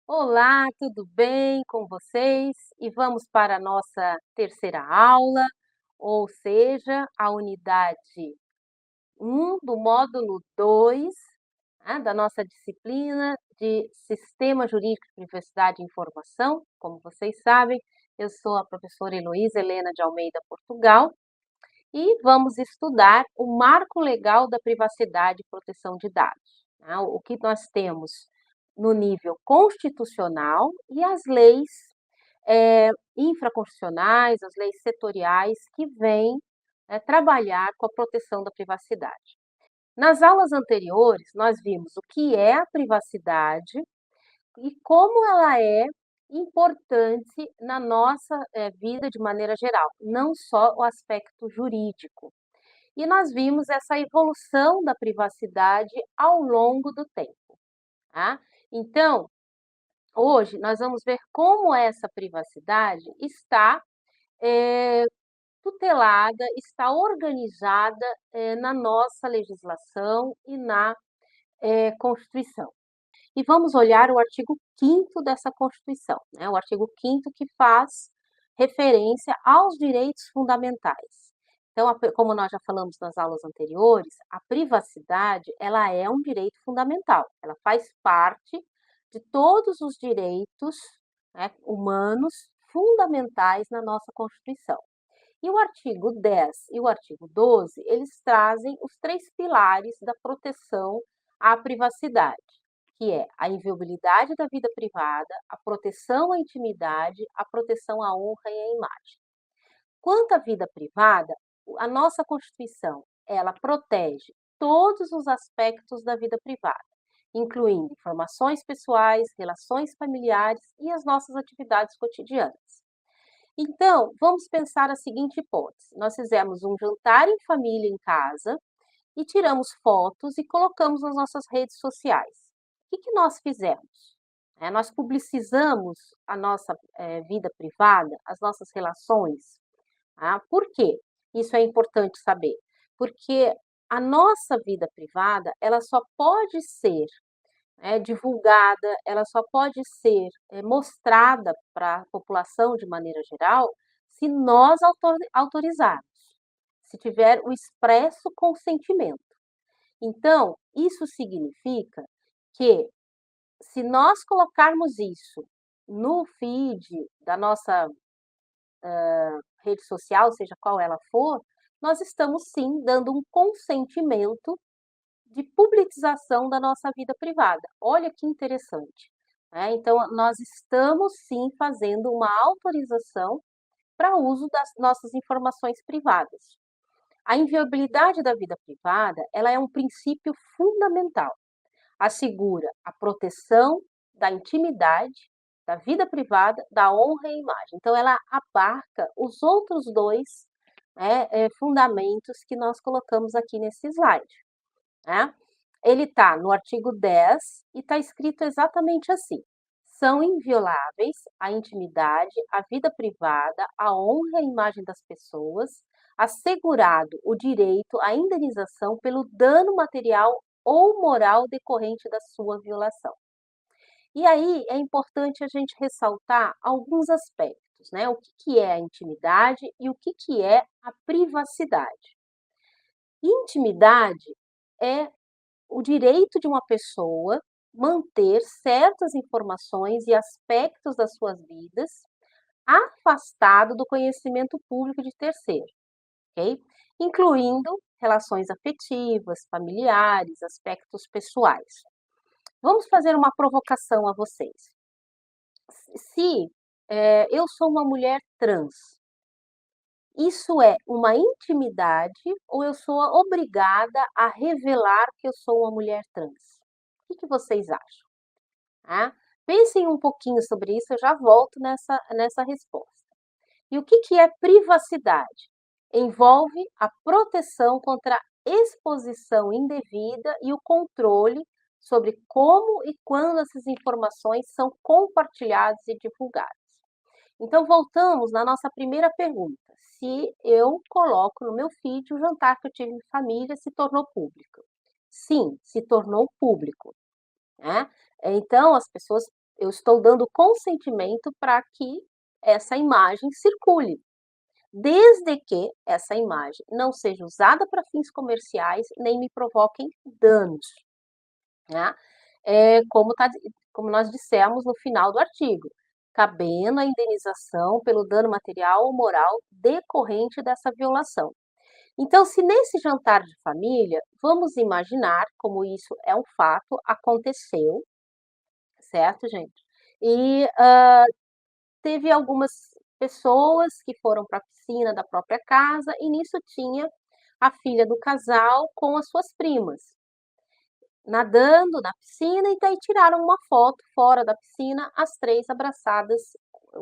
Olá, tudo bem com vocês? E vamos para a nossa terceira aula, ou seja, a unidade 1 do módulo 2, né, da nossa disciplina de Sistema Jurídico de Privacidade e Informação. Como vocês sabem, eu sou a professora Heloísa Helena de Almeida, Portugal, e vamos estudar o marco legal da privacidade e proteção de dados, né? O que nós temos no nível constitucional e as leis infraconstitucionais, as leis setoriais que vêm trabalhar com a proteção da privacidade. Nas aulas anteriores, nós vimos o que é a privacidade e como ela é importante na nossa vida de maneira geral, não só o aspecto jurídico. E nós vimos essa evolução da privacidade ao longo do tempo, tá? Então, hoje nós vamos ver como essa privacidade está eh, tutelada, está organizada na nossa legislação e na Constituição. E vamos olhar o artigo 5º dessa Constituição, né? O artigo 5º que faz referência aos direitos fundamentais. Então, como nós já falamos nas aulas anteriores, a privacidade, ela é um direito fundamental, ela faz parte de todos os direitos, né, humanos fundamentais na nossa Constituição. E o artigo 10 e o artigo 12, eles trazem os três pilares da proteção à privacidade, que é a inviolabilidade da vida privada, a proteção à intimidade, a proteção à honra e à imagem. Quanto à vida privada, a nossa Constituição, ela protege todos os aspectos da vida privada, incluindo informações pessoais, relações familiares e as nossas atividades cotidianas. Então, vamos pensar a seguinte hipótese: nós fizemos um jantar em família em casa e tiramos fotos e colocamos nas nossas redes sociais. O que nós fizemos? Nós publicizamos a nossa vida privada, as nossas relações. Por quê? Isso é importante saber. Porque a nossa vida privada, ela só pode ser divulgada, ela só pode ser mostrada para a população de maneira geral se nós autorizarmos, se tiver o expresso consentimento. Então, isso significa que se nós colocarmos isso no feed da nossa rede social, seja qual ela for, nós estamos sim dando um consentimento de publicização da nossa vida privada. Olha que interessante, né? Então, nós estamos sim fazendo uma autorização para uso das nossas informações privadas. A inviolabilidade da vida privada, ela é um princípio fundamental. Assegura a proteção da intimidade, da vida privada, da honra e imagem. Então, ela abarca os outros dois fundamentos que nós colocamos aqui nesse slide, né? Ele está no artigo 10 e está escrito exatamente assim: são invioláveis a intimidade, a vida privada, a honra e a imagem das pessoas, assegurado o direito à indenização pelo dano material ou moral decorrente da sua violação. E aí é importante a gente ressaltar alguns aspectos, né? O que é a intimidade e o que é a privacidade. Intimidade é o direito de uma pessoa manter certas informações e aspectos das suas vidas afastado do conhecimento público de terceiro, ok? Incluindo relações afetivas, familiares, aspectos pessoais. Vamos fazer uma provocação a vocês. Se eu sou uma mulher trans, isso é uma intimidade ou eu sou obrigada a revelar que eu sou uma mulher trans? O que vocês acham? Pensem um pouquinho sobre isso, eu já volto nessa resposta. E o que é privacidade? Envolve a proteção contra a exposição indevida e o controle sobre como e quando essas informações são compartilhadas e divulgadas. Então, voltamos na nossa primeira pergunta. Se eu coloco no meu feed o jantar que eu tive em família, se tornou público? Sim, se tornou público, né? Então, as pessoas Eu estou dando consentimento para que essa imagem circule, desde que essa imagem não seja usada para fins comerciais, nem me provoquem danos, né. Como como nós dissemos no final do artigo, cabendo a indenização pelo dano material ou moral decorrente dessa violação. Então, se nesse jantar de família, vamos imaginar como isso é um fato, aconteceu, certo, gente? E, teve algumas pessoas que foram para a piscina da própria casa e nisso tinha a filha do casal com as suas primas, nadando na piscina e daí tiraram uma foto fora da piscina, as 3 abraçadas,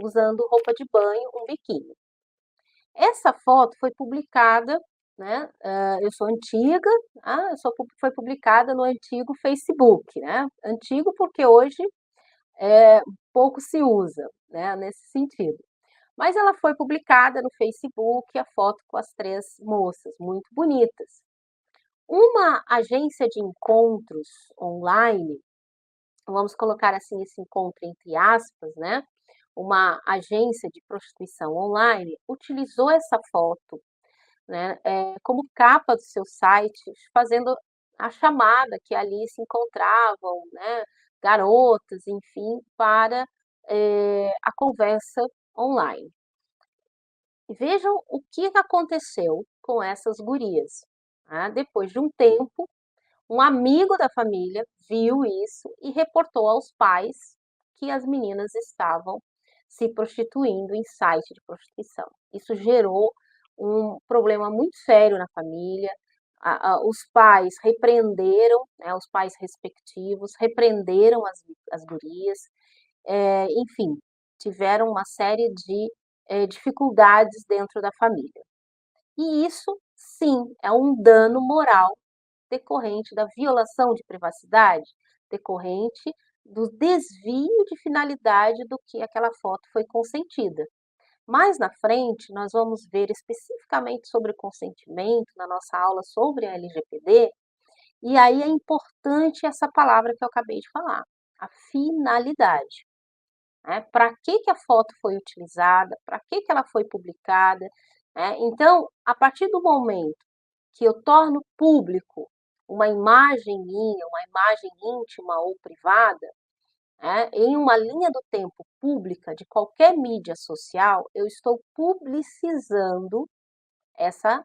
usando roupa de banho, um biquíni. Essa foto foi publicada, né, eu sou antiga, eu sou foi publicada no antigo Facebook, né, antigo porque hoje, pouco se usa, né, nesse sentido. Mas ela foi publicada no Facebook, a foto com as 3 moças, muito bonitas. Uma agência de encontros online, vamos colocar assim esse encontro entre aspas, né, uma agência de prostituição online utilizou essa foto, né, como capa do seu site, fazendo a chamada que ali se encontravam, né, garotas, enfim, para, a conversa online. Vejam o que aconteceu com essas gurias, né. Depois de um tempo, um amigo da família viu isso e reportou aos pais que as meninas estavam se prostituindo em site de prostituição. Isso gerou um problema muito sério na família. Os pais repreenderam, né, os pais respectivos repreenderam as gurias, enfim, tiveram uma série de, dificuldades dentro da família. E isso, sim, é um dano moral decorrente da violação de privacidade, decorrente do desvio de finalidade do que aquela foto foi consentida. Mais na frente, nós vamos ver especificamente sobre o consentimento na nossa aula sobre a LGPD, e aí é importante essa palavra que eu acabei de falar, a finalidade, né? Para que a foto foi utilizada, para que ela foi publicada, né? Então, a partir do momento que eu torno público uma imagem minha, uma imagem íntima ou privada, né, em uma linha do tempo pública de qualquer mídia social, eu estou publicizando essa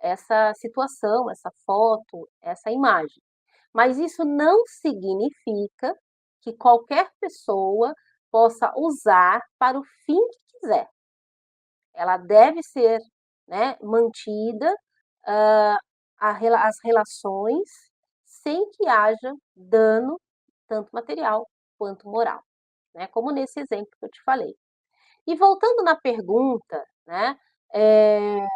essa situação, essa foto, essa imagem. Mas isso não significa que qualquer pessoa possa usar para o fim que quiser. Ela deve ser, né, mantida, hã, as relações sem que haja dano, tanto material quanto moral, né, como nesse exemplo que eu te falei. E voltando na pergunta, né, eh,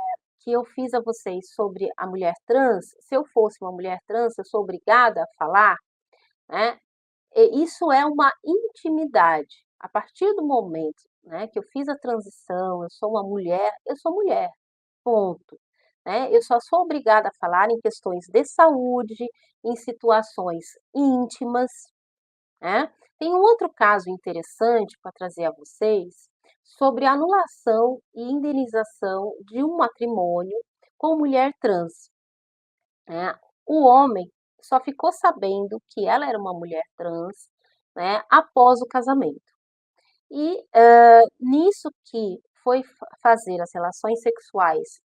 que eu fiz a vocês sobre a mulher trans, se eu fosse uma mulher trans, eu sou obrigada a falar, né, isso é uma intimidade. A partir do momento, né, que eu fiz a transição, eu sou mulher, ponto, né. Eu só sou obrigada a falar em questões de saúde, em situações íntimas, né. Tem um outro caso interessante para trazer a vocês, sobre anulação e indenização de um matrimônio com mulher trans, né. O homem só ficou sabendo que ela era uma mulher trans, né, após o casamento. E, nisso que foi fazer as relações sexuais,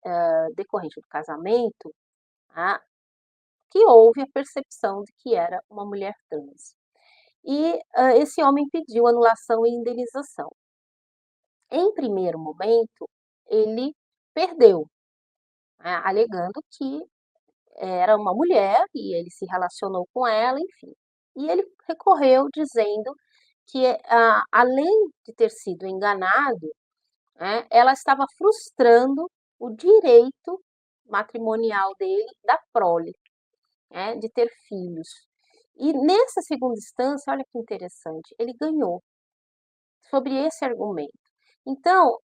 decorrente do casamento, tá, que houve a percepção de que era uma mulher trans. E, esse homem pediu anulação e indenização. Em primeiro momento, ele perdeu, né, alegando que era uma mulher e ele se relacionou com ela, enfim. E ele recorreu dizendo que, além de ter sido enganado, né, ela estava frustrando o direito matrimonial dele da prole, né, de ter filhos. E nessa segunda instância, olha que interessante, ele ganhou sobre esse argumento. Então,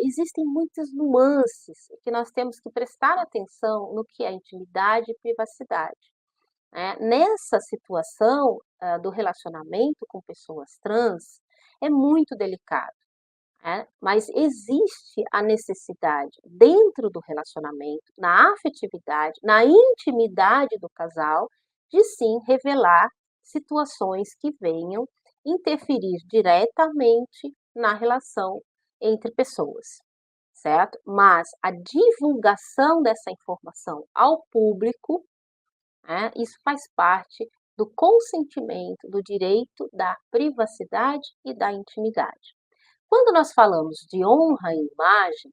existem muitas nuances que nós temos que prestar atenção no que é intimidade e privacidade. né. Nessa situação, do relacionamento com pessoas trans, é muito delicado, né, mas existe a necessidade dentro do relacionamento, na afetividade, na intimidade do casal, de sim revelar situações que venham interferir diretamente na relação entre pessoas, certo? Mas a divulgação dessa informação ao público, né, isso faz parte do consentimento, do direito da privacidade e da intimidade. Quando nós falamos de honra e imagem,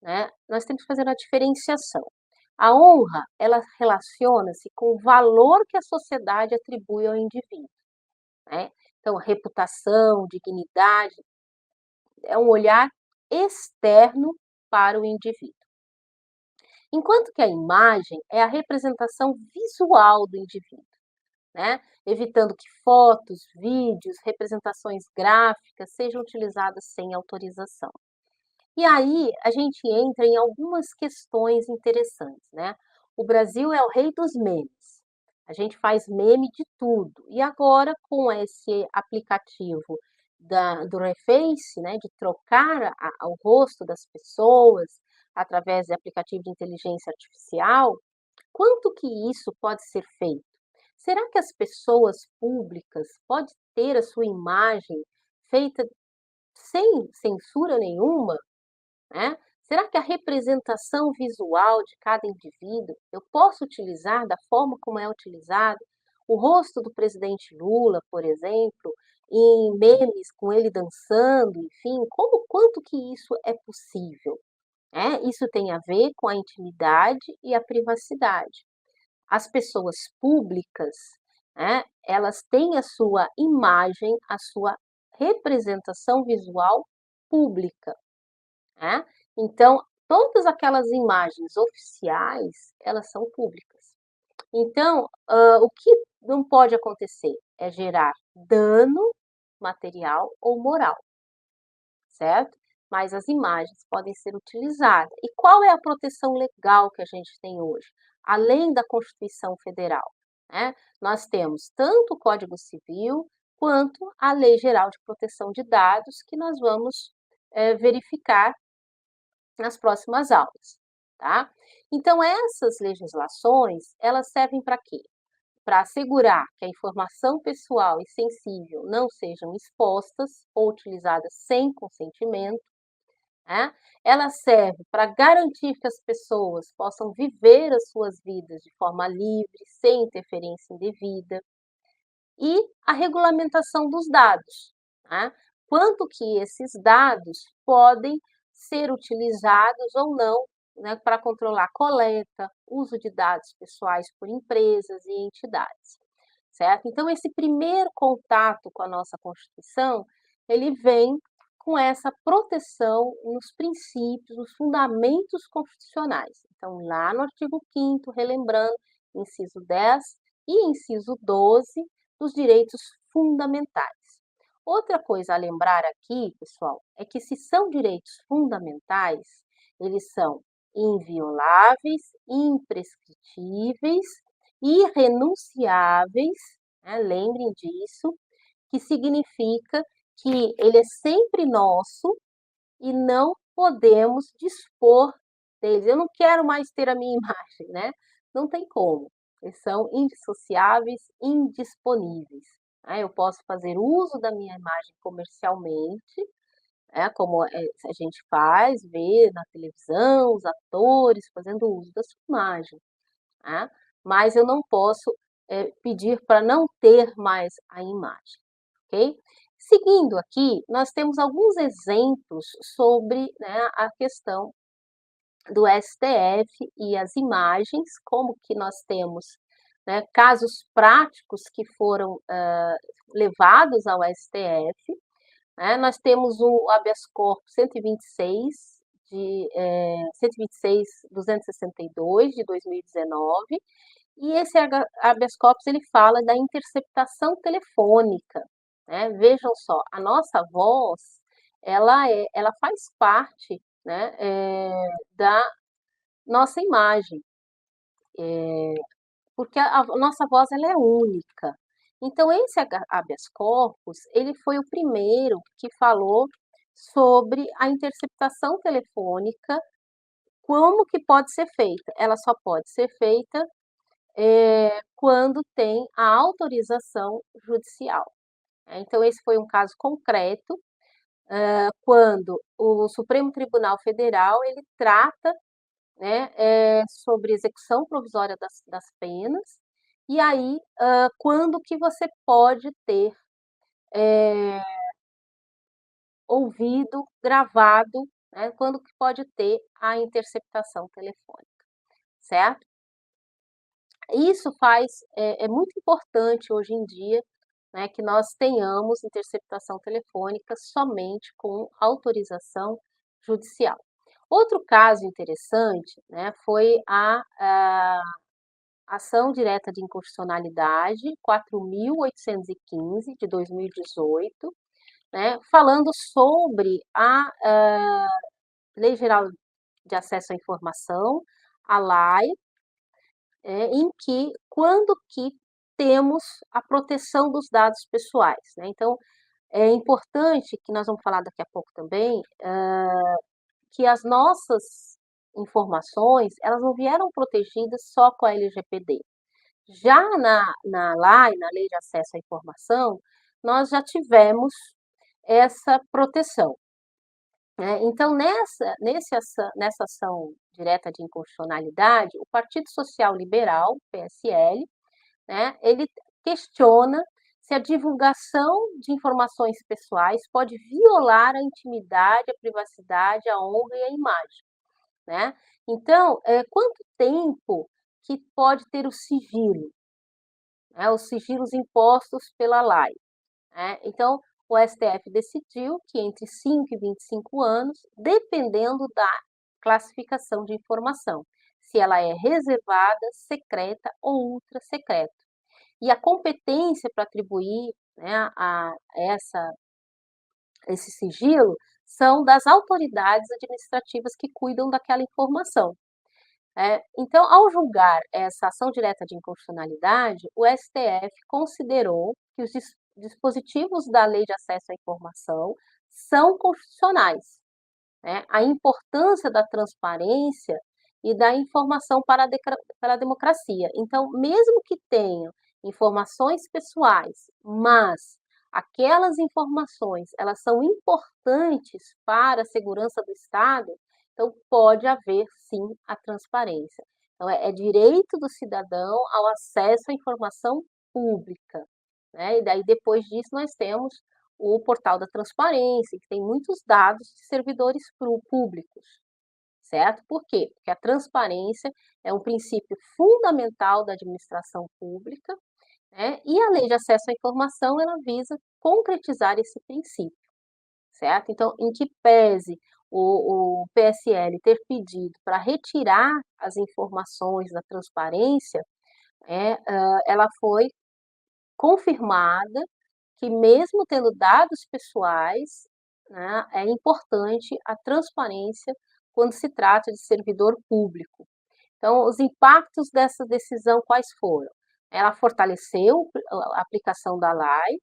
né, nós temos que fazer uma diferenciação. A honra, ela relaciona-se com o valor que a sociedade atribui ao indivíduo, né? Então, reputação, dignidade, é um olhar externo para o indivíduo. Enquanto que a imagem é a representação visual do indivíduo, né? Evitando que fotos, vídeos, representações gráficas sejam utilizadas sem autorização. E aí a gente entra em algumas questões interessantes, né. O Brasil é o rei dos memes. A gente faz meme de tudo. E agora com esse aplicativo do Reface, né, de trocar o rosto das pessoas através de aplicativo de inteligência artificial, quanto que isso pode ser feito? Será que as pessoas públicas podem ter a sua imagem feita sem censura nenhuma? Né? Será que a representação visual de cada indivíduo eu posso utilizar da forma como é utilizado? O rosto do presidente Lula, por exemplo, em memes com ele dançando, enfim, quanto que isso é possível? Né? Isso tem a ver com a intimidade e a privacidade. As pessoas públicas, né, elas têm a sua imagem, a sua representação visual pública, né. Então, todas aquelas imagens oficiais, elas são públicas. Então, o que não pode acontecer é gerar dano material ou moral, certo? Mas as imagens podem ser utilizadas. E qual é a proteção legal que a gente tem hoje? Além da Constituição Federal, né, nós temos tanto o Código Civil quanto a Lei Geral de Proteção de Dados, que nós vamos, verificar nas próximas aulas, tá? Então essas legislações, elas servem para quê? Para assegurar que a informação pessoal e sensível não sejam expostas ou utilizadas sem consentimento, né? Ela serve para garantir que as pessoas possam viver as suas vidas de forma livre, sem interferência indevida, e a regulamentação dos dados, né? Quanto que esses dados podem ser utilizados ou não, né, para controlar coleta, uso de dados pessoais por empresas e entidades, certo? Então esse primeiro contato com a nossa Constituição, ele vem com essa proteção nos princípios, nos fundamentos constitucionais. Então lá no artigo 5º, relembrando, inciso 10 e inciso 12 dos direitos fundamentais. Outra coisa a lembrar aqui, pessoal, é que se são direitos fundamentais, eles são invioláveis, imprescritíveis, irrenunciáveis, né? Lembrem disso, que significa que ele é sempre nosso e não podemos dispor deles. Eu não quero mais ter a minha imagem, né? Não tem como. Eles são indissociáveis, indisponíveis, né? Eu posso fazer uso da minha imagem comercialmente, né, como a gente faz, vê na televisão os atores fazendo uso da sua imagem, né? Mas eu não posso pedir para não ter mais a imagem, ok? Seguindo aqui, nós temos alguns exemplos sobre, né, a questão do STF e as imagens, como que nós temos, né, casos práticos que foram levados ao STF, né. Nós temos o habeas corpus 126 126.262 de 2019, e esse habeas corpus ele fala da interceptação telefônica, né. Vejam só, a nossa voz, ela faz parte, né, da nossa imagem. porque a nossa voz ela é única. Então esse habeas corpus, ele foi o primeiro que falou sobre a interceptação telefônica, como que pode ser feita. Ela só pode ser feita, quando tem a autorização judicial. Então esse foi um caso concreto, quando o Supremo Tribunal Federal, ele trata, né, sobre execução provisória das penas, e aí, quando que você pode ter, ouvido, gravado, né, quando que pode ter a interceptação telefônica, certo? Isso é muito importante hoje em dia, né, que nós tenhamos interceptação telefônica somente com autorização judicial. Outro caso interessante, né, foi a ação direta de inconstitucionalidade 4.815 de 2018, né, falando sobre a Lei Geral de Acesso à Informação, a lei, em que quando que temos a proteção dos dados pessoais, né. Então, é importante, que nós vamos falar daqui a pouco também, que as nossas informações, elas não vieram protegidas só com a LGPD. Já na LAI, na Lei de Acesso à Informação, nós já tivemos essa proteção, né. Então nessa ação direta de inconstitucionalidade, o Partido Social Liberal, PSL, né, ele questiona se a divulgação de informações pessoais pode violar a intimidade, a privacidade, a honra e a imagem, né. Então, quanto tempo que pode ter o sigilo, né, os sigilos impostos pela lei, né. Então, o STF decidiu que entre 5 e 25 anos, dependendo da classificação de informação, se ela é reservada, secreta ou ultra secreta. E a competência para atribuir, né, a esse sigilo são das autoridades administrativas que cuidam daquela informação. Então, ao julgar essa ação direta de inconstitucionalidade, o STF considerou que os dispositivos da Lei de Acesso à Informação são constitucionais, né? A importância da transparência e da informação para a democracia. Então, mesmo que tenham informações pessoais, mas aquelas informações, elas são importantes para a segurança do Estado, então pode haver sim a transparência. Então, é direito do cidadão ao acesso à informação pública, né? E daí depois disso nós temos o portal da transparência, que tem muitos dados de servidores públicos, certo? Por quê? Porque a transparência é um princípio fundamental da administração pública, né? E a Lei de Acesso à Informação, ela visa concretizar esse princípio, certo? Então, em que pese o PSL ter pedido para retirar as informações da transparência, ela foi confirmada que mesmo tendo dados pessoais, né, é importante a transparência quando se trata de servidor público. Então, os impactos dessa decisão quais foram? Ela fortaleceu a aplicação da lei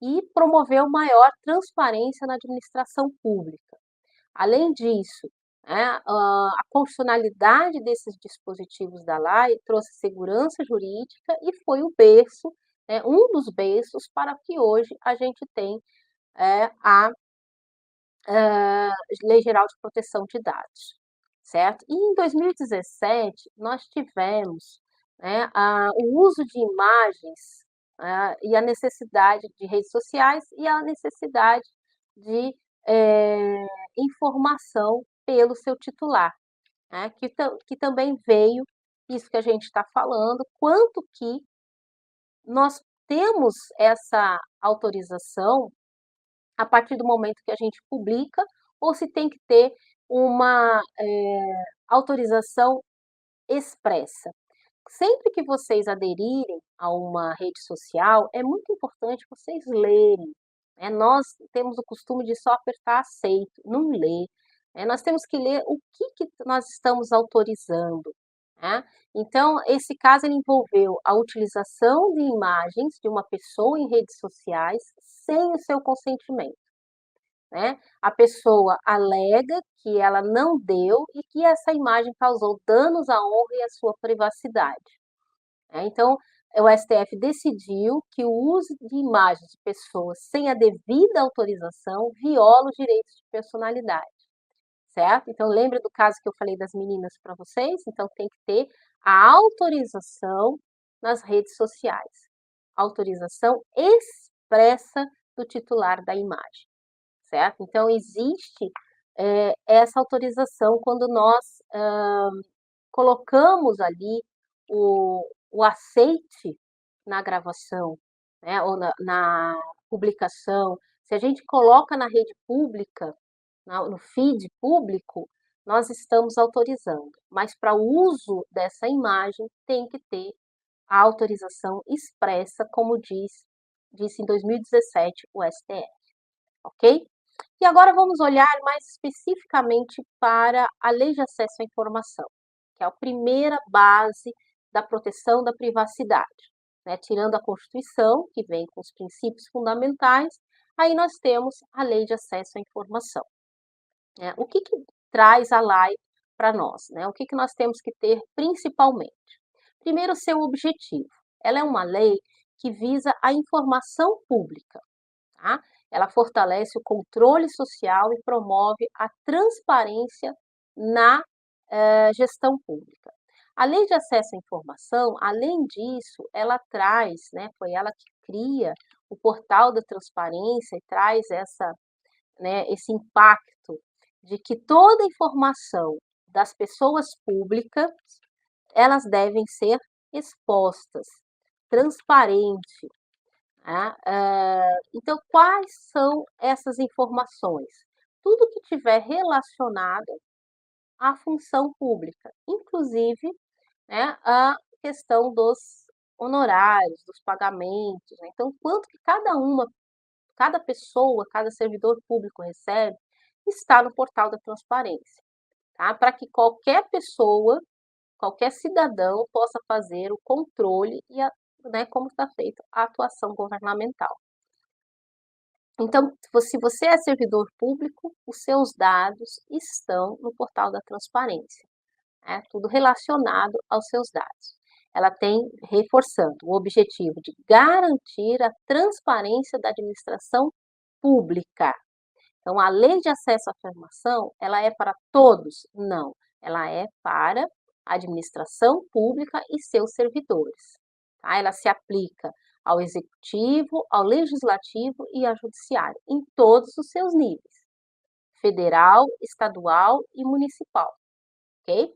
e promoveu maior transparência na administração pública. Além disso, né, a constitucionalidade desses dispositivos da lei trouxe segurança jurídica e foi o berço, né, um dos berços para que hoje a gente tem a Lei Geral de Proteção de Dados, certo? E em 2017 nós tivemos, né, o uso de imagens, e a necessidade de redes sociais e a necessidade de informação pelo seu titular, né, que também veio isso que a gente está falando, quanto que nós temos essa autorização a partir do momento que a gente publica, ou se tem que ter uma, autorização expressa. Sempre que vocês aderirem a uma rede social, é muito importante vocês lerem, né. Nós temos o costume de só apertar aceito, não ler, nós temos que ler o que nós estamos autorizando, né. Então, esse caso ele envolveu a utilização de imagens de uma pessoa em redes sociais sem o seu consentimento, né. A pessoa alega que ela não deu e que essa imagem causou danos à honra e à sua privacidade, né. Então, o STF decidiu que o uso de imagens de pessoas sem a devida autorização viola os direitos de personalidade. Certo? Então lembra do caso que eu falei das meninas para vocês? Então tem que ter a autorização nas redes sociais. Autorização expressa do titular da imagem, certo? Então existe, essa autorização quando nós, colocamos ali o aceite na gravação, né, ou na publicação. Se a gente coloca na rede pública, no feed público, nós estamos autorizando, mas para o uso dessa imagem tem que ter a autorização expressa, como disse em 2017 o STF, ok? E agora vamos olhar mais especificamente para a Lei de Acesso à Informação, que é a primeira base da proteção da privacidade, né? Tirando a Constituição, que vem com os princípios fundamentais, aí nós temos a Lei de Acesso à Informação. O que que traz a lei para nós, né? O que que nós temos que ter principalmente? Primeiro, seu objetivo. Ela é uma lei que visa a informação pública, tá? Ela fortalece o controle social e promove a transparência na gestão pública. A lei de acesso à informação, além disso, ela traz, né, foi ela que cria o portal da transparência e traz né, esse impacto de que toda informação das pessoas públicas, elas devem ser expostas, transparente, né. Então, quais são essas informações? Tudo que tiver relacionado à função pública, inclusive, né, a questão dos honorários, dos pagamentos, né. Então, quanto que cada pessoa, cada servidor público recebe, está no portal da transparência, tá? Para que qualquer pessoa, qualquer cidadão possa fazer o controle e né, como está feita a atuação governamental. Então, se você é servidor público, os seus dados estão no portal da transparência, né? Tudo relacionado aos seus dados. Ela tem, reforçando, o objetivo de garantir a transparência da administração pública. Então, a lei de acesso à informação, ela é para todos? Não, ela é para a administração pública e seus servidores, tá? Ela se aplica ao executivo, ao legislativo e ao judiciário, em todos os seus níveis, federal, estadual e municipal, ok?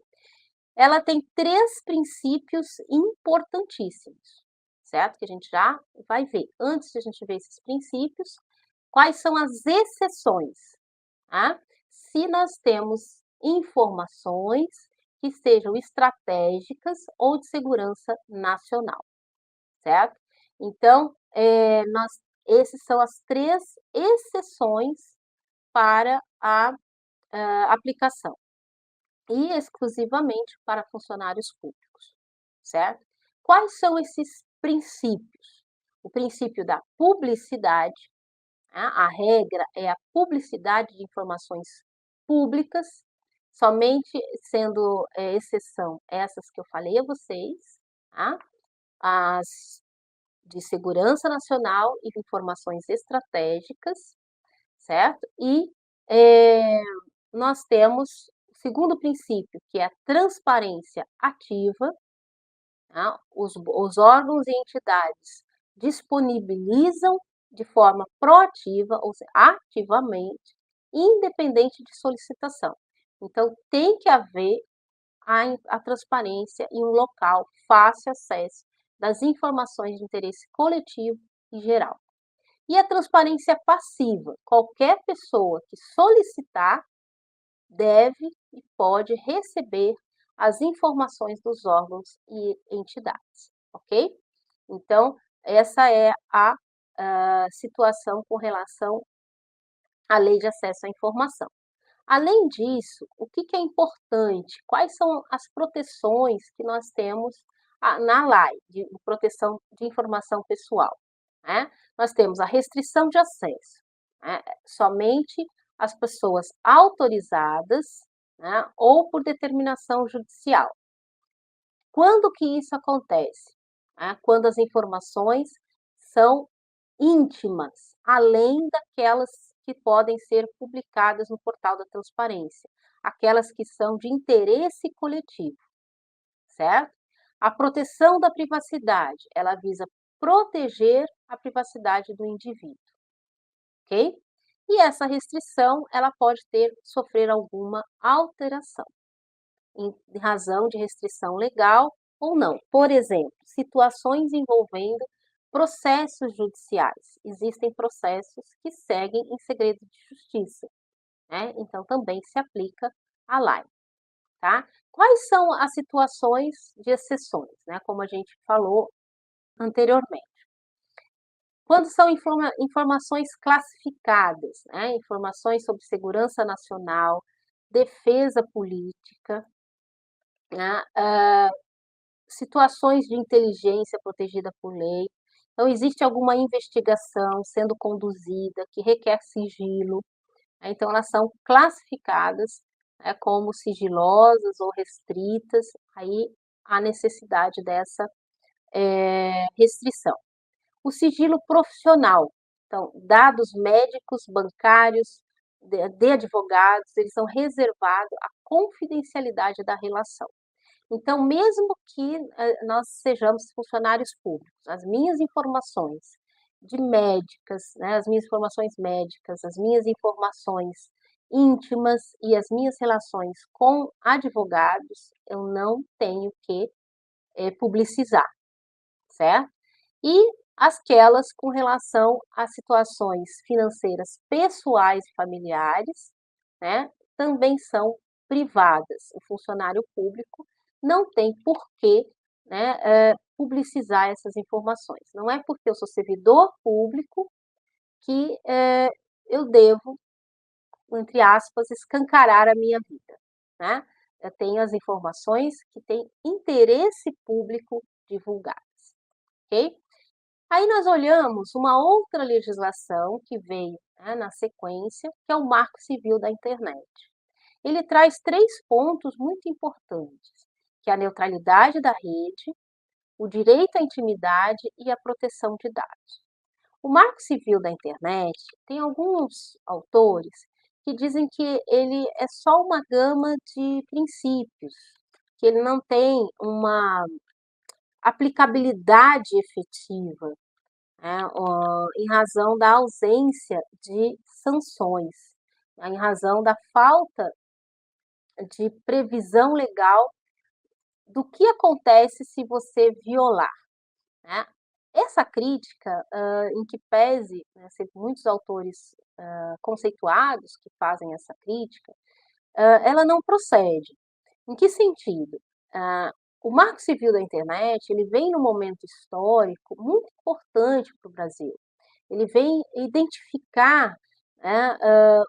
Ela tem 3 princípios importantíssimos, certo? Que a gente já vai ver. Antes de a gente ver esses princípios, quais são as exceções, tá? Se nós temos informações que sejam estratégicas ou de segurança nacional, certo? Então, esses são as 3 exceções para a aplicação e exclusivamente para funcionários públicos, certo? Quais são esses princípios? O princípio da publicidade, né? A regra é a publicidade de informações públicas, somente sendo exceção essas que eu falei a vocês, tá? As de segurança nacional e informações estratégicas, certo? E nós temos o segundo princípio, que é a transparência ativa, tá? Os órgãos e entidades disponibilizam de forma proativa, ou seja, ativamente, independente de solicitação. Então, tem que haver a transparência em um local fácil acesso das informações de interesse coletivo e geral. E a transparência passiva, qualquer pessoa que solicitar deve e pode receber as informações dos órgãos e entidades, ok? Então, essa é a situação com relação à Lei de Acesso à Informação. Além disso, o que que é importante? Quais são as proteções que nós temos na lei de proteção de informação pessoal, né? Nós temos a restrição de acesso, né, somente as pessoas autorizadas, né, ou por determinação judicial. Quando que isso acontece? Quando as informações são íntimas, além daquelas que podem ser publicadas no portal da transparência, aquelas que são de interesse coletivo, certo? A proteção da privacidade, ela visa proteger a privacidade do indivíduo, ok? E essa restrição, ela pode sofrer alguma alteração em razão de restrição legal ou não. Por exemplo, situações envolvendo processos judiciais. Existem processos que seguem em segredo de justiça, né? Então também se aplica a lei, tá? Quais são as situações de exceções, né? Como a gente falou anteriormente. Quando são informações classificadas, né? Informações sobre segurança nacional, defesa política, né? Situações de inteligência protegida por lei. Então, existe alguma investigação sendo conduzida que requer sigilo, né, então elas são classificadas, né, como sigilosas ou restritas, aí há necessidade dessa restrição. O sigilo profissional, então, dados médicos, bancários, de advogados, eles são reservados à confidencialidade da relação. Então, mesmo que nós sejamos funcionários públicos, as minhas informações de médicas, né, as minhas informações médicas, as minhas informações íntimas e as minhas relações com advogados, eu não tenho que publicizar, certo? E aquelas com relação a situações financeiras pessoais e familiares, né, também são privadas. O funcionário público não tem por que, né, publicizar essas informações. Não é porque eu sou servidor público que eu devo, entre aspas, escancarar a minha vida, né? Eu tenho as informações que têm interesse público divulgadas, ok? Aí nós olhamos uma outra legislação que veio, né, na sequência, que é o Marco Civil da Internet. Ele traz 3 pontos muito importantes, que é a neutralidade da rede, o direito à intimidade e a proteção de dados. O Marco Civil da Internet tem alguns autores que dizem que ele é só uma gama de princípios, que ele não tem uma aplicabilidade efetiva, né, em razão da ausência de sanções, né, em razão da falta de previsão legal do que acontece se você violar, né. Essa crítica, em que pese, né, ser muitos autores, conceituados que fazem essa crítica, ela não procede. Em que sentido? Ah, o Marco Civil da Internet, ele vem num momento histórico muito importante para o Brasil. Ele vem identificar, né,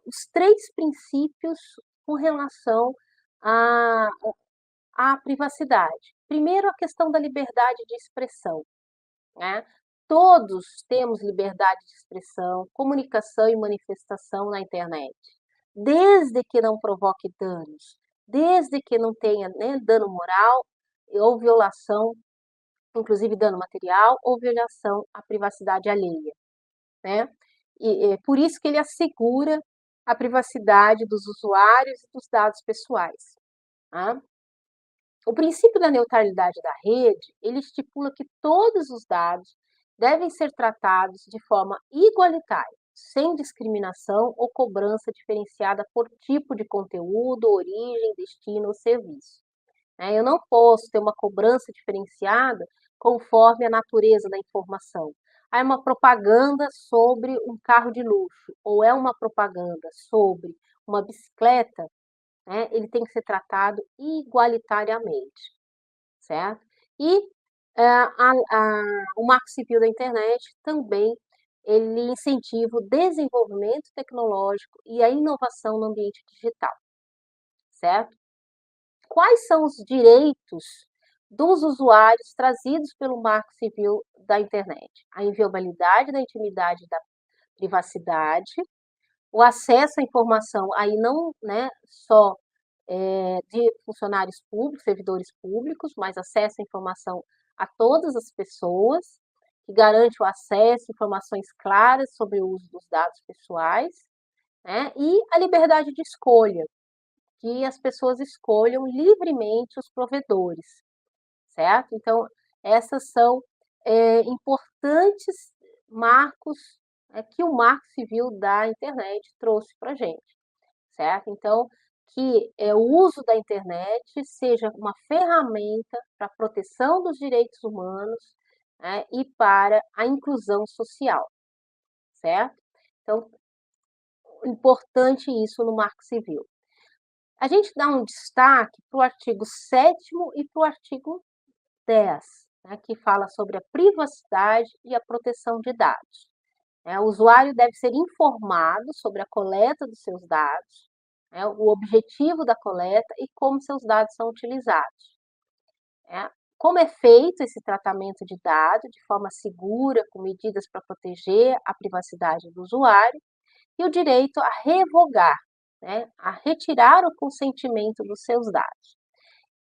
os 3 princípios com relação à privacidade. Primeiro, a questão da liberdade de expressão, né. Todos temos liberdade de expressão, comunicação e manifestação na internet, desde que não provoque danos, desde que não tenha, né, dano moral ou violação, inclusive dano material ou violação à privacidade alheia, né. E por isso que ele assegura a privacidade dos usuários e dos dados pessoais, tá. O princípio da neutralidade da rede, ele estipula que todos os dados devem ser tratados de forma igualitária, sem discriminação ou cobrança diferenciada por tipo de conteúdo, origem, destino ou serviço, né. Eu não posso ter uma cobrança diferenciada conforme a natureza da informação. É uma propaganda sobre um carro de luxo ou é uma propaganda sobre uma bicicleta, né, ele tem que ser tratado igualitariamente, certo? E, o Marco Civil da Internet também, ele incentiva o desenvolvimento tecnológico e a inovação no ambiente digital, certo? Quais são os direitos dos usuários trazidos pelo Marco Civil da Internet? A inviolabilidade da intimidade e da privacidade, o acesso à informação, aí não, né, só de funcionários públicos, servidores públicos, mas acesso à informação a todas as pessoas, que garante o acesso a informações claras sobre o uso dos dados pessoais, né, e a liberdade de escolha, que as pessoas escolham livremente os provedores, certo? Então, essas são importantes marcos que o Marco Civil da Internet trouxe para a gente, certo? Então, que o uso da internet seja uma ferramenta para a proteção dos direitos humanos, né, e para a inclusão social, certo? Então, importante isso no Marco Civil. A gente dá um destaque para o artigo 7º e para o artigo 10, né, que fala sobre a privacidade e a proteção de dados. O usuário deve ser informado sobre a coleta dos seus dados, né, o objetivo da coleta e como seus dados são utilizados. Né? Como é feito esse tratamento de dados de forma segura, com medidas para proteger a privacidade do usuário, e o direito a revogar, né, a retirar o consentimento dos seus dados.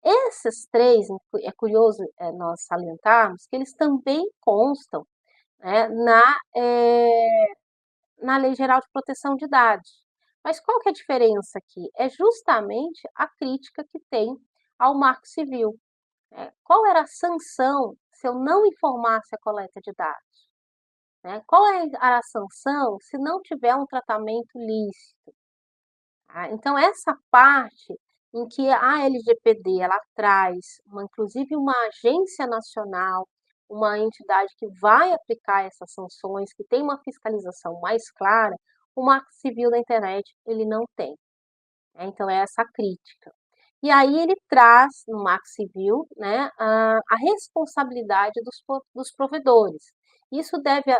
Esses três, é curioso nós salientarmos que eles também constam, né, na Lei Geral de Proteção de Dados. Mas qual que é a diferença aqui? É justamente a crítica que tem ao Marco Civil. Qual era a sanção se eu não informasse a coleta de dados? Qual é a sanção se não tiver um tratamento lícito? Então, essa parte em que a LGPD ela traz inclusive uma agência nacional, uma entidade que vai aplicar essas sanções, que tem uma fiscalização mais clara, o Marco Civil da Internet ele não tem. Então, é essa a crítica. E aí ele traz no Marco Civil, né, a responsabilidade dos provedores. Isso deve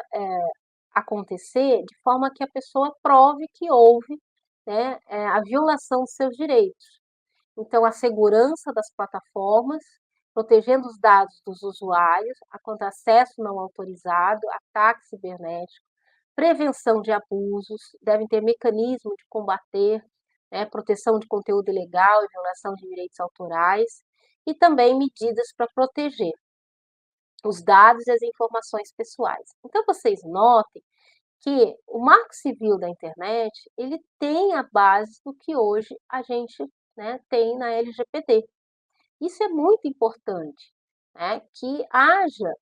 acontecer de forma que a pessoa prove que houve, né, a violação dos seus direitos. Então, a segurança das plataformas, protegendo os dados dos usuários, contra acesso não autorizado, ataque cibernético, prevenção de abusos, devem ter mecanismo de combater, né, proteção de conteúdo ilegal e violação de direitos autorais, e também medidas para proteger os dados e as informações pessoais. Então, vocês notem que o Marco Civil da Internet, ele tem a base do que hoje a gente, né, tem na LGPD. Isso é muito importante, né, que haja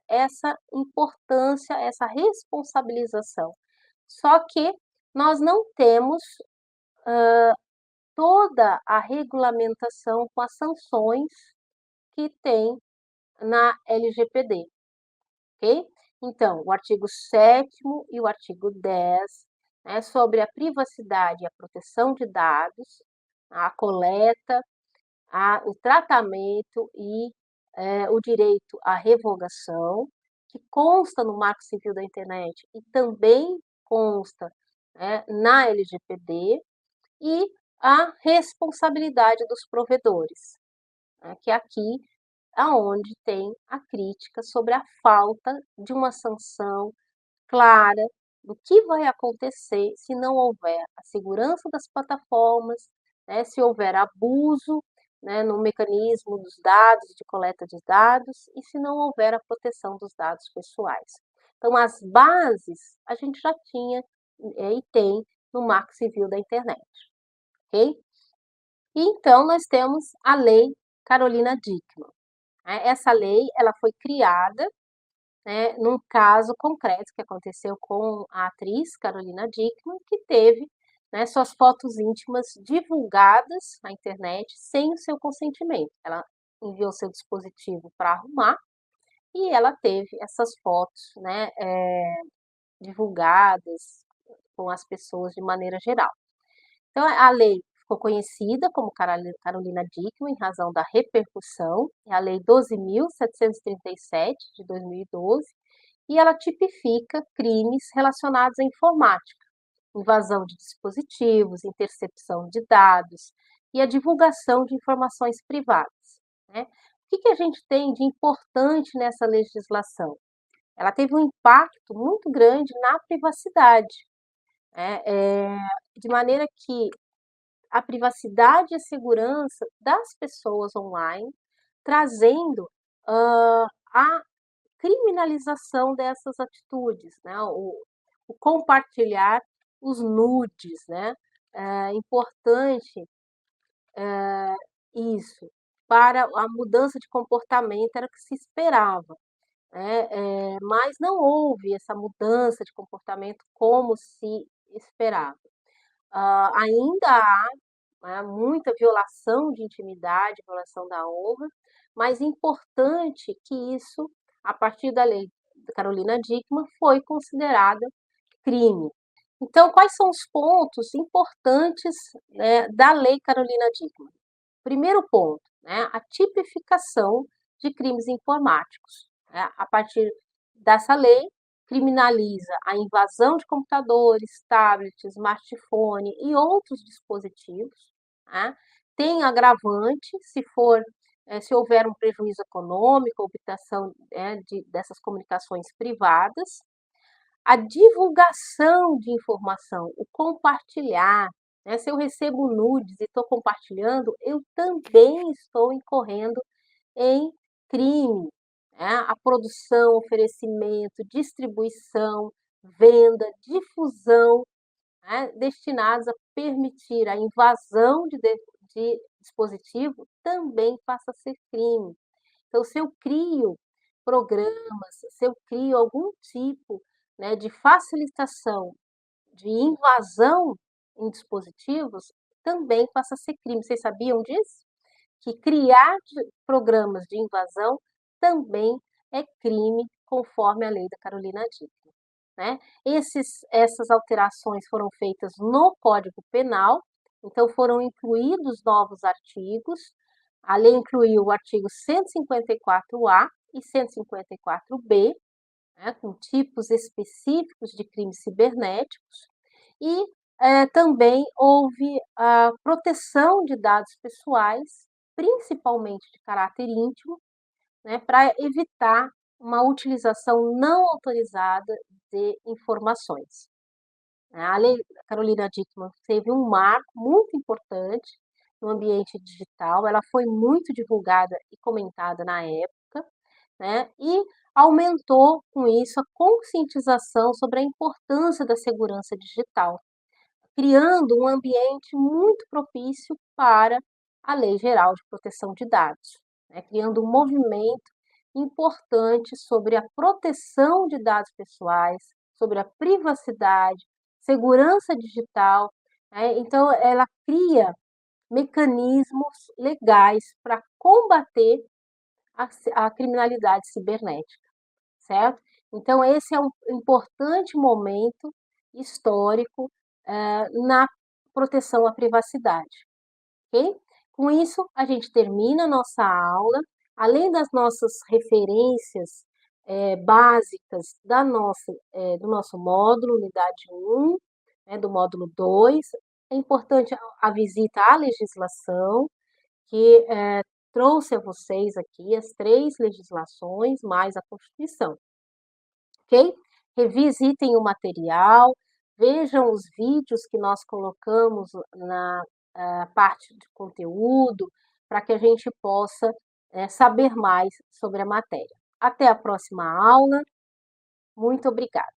essa importância, essa responsabilização. Só que nós não temos toda a regulamentação com as sanções que tem na LGPD, ok? Então, o artigo 7º e o artigo 10, né, sobre a privacidade e a proteção de dados, a coleta, o tratamento e o direito à revogação, que consta no Marco Civil da Internet e também consta, né, na LGPD, e a responsabilidade dos provedores, né, que é aqui aonde tem a crítica sobre a falta de uma sanção clara do que vai acontecer se não houver a segurança das plataformas, né, se houver abuso, né, no mecanismo dos dados, de coleta de dados, e se não houver a proteção dos dados pessoais. Então, as bases a gente já tinha e tem no Marco Civil da Internet, ok? E então nós temos a Lei Carolina Dickmann. Essa lei ela foi criada, né, num caso concreto que aconteceu com a atriz Carolina Dickmann, que teve, né, suas fotos íntimas divulgadas na internet sem o seu consentimento. Ela enviou seu dispositivo para arrumar e ela teve essas fotos, né, divulgadas com as pessoas de maneira geral. Então, a lei ficou conhecida como Carolina Dickmann em razão da repercussão, é a Lei 12.737, de 2012, e ela tipifica crimes relacionados à informática, invasão de dispositivos, intercepção de dados e a divulgação de informações privadas, né. O que a gente tem de importante nessa legislação? Ela teve um impacto muito grande na privacidade, né, de maneira que a privacidade e a segurança das pessoas online, trazendo, a criminalização dessas atitudes, né, o compartilhar os nudes, né, é importante isso, para a mudança de comportamento era o que se esperava, né, mas não houve essa mudança de comportamento como se esperava. Ainda há, né, muita violação de intimidade, violação da honra, mas importante que isso, a partir da lei da Carolina Dickmann, foi considerada crime. Então, quais são os pontos importantes, né, da lei Carolina Dickmann? Primeiro ponto, né, a tipificação de crimes informáticos, né, a partir dessa lei, criminaliza a invasão de computadores, tablets, smartphone e outros dispositivos, né. Tem agravante se houver um prejuízo econômico, obtenção, dessas comunicações privadas, a divulgação de informação, o compartilhar, né, se eu recebo nudes e estou compartilhando, eu também estou incorrendo em crime, né, a produção, oferecimento, distribuição, venda, difusão, né, destinados a permitir a invasão de dispositivo, também passa a ser crime. Então, se eu crio programas, se eu crio algum tipo, né, de facilitação de invasão em dispositivos, também passa a ser crime. Vocês sabiam disso? Que criar programas de invasão também é crime, conforme a lei da Carolina Dickmann, né? Essas alterações foram feitas no Código Penal, então foram incluídos novos artigos. A lei incluiu o artigo 154A e 154B, né, com tipos específicos de crimes cibernéticos, e também houve a proteção de dados pessoais, principalmente de caráter íntimo, né, para evitar uma utilização não autorizada de informações. A lei Carolina Dickmann teve um marco muito importante no ambiente digital, ela foi muito divulgada e comentada na época, né, e aumentou com isso a conscientização sobre a importância da segurança digital, criando um ambiente muito propício para a Lei Geral de Proteção de Dados, né, criando um movimento importante sobre a proteção de dados pessoais, sobre a privacidade, segurança digital, né, então ela cria mecanismos legais para combater a criminalidade cibernética, certo? Então esse é um importante momento histórico, na proteção à privacidade, ok? Com isso, a gente termina a nossa aula, além das nossas referências, básicas do nosso módulo, unidade 1, né, do módulo 2, é importante a visita à legislação, que, trouxe a vocês aqui as 3 legislações, mais a Constituição, ok? Revisitem o material, vejam os vídeos que nós colocamos na, parte de conteúdo, para que a gente possa, saber mais sobre a matéria. Até a próxima aula, muito obrigada.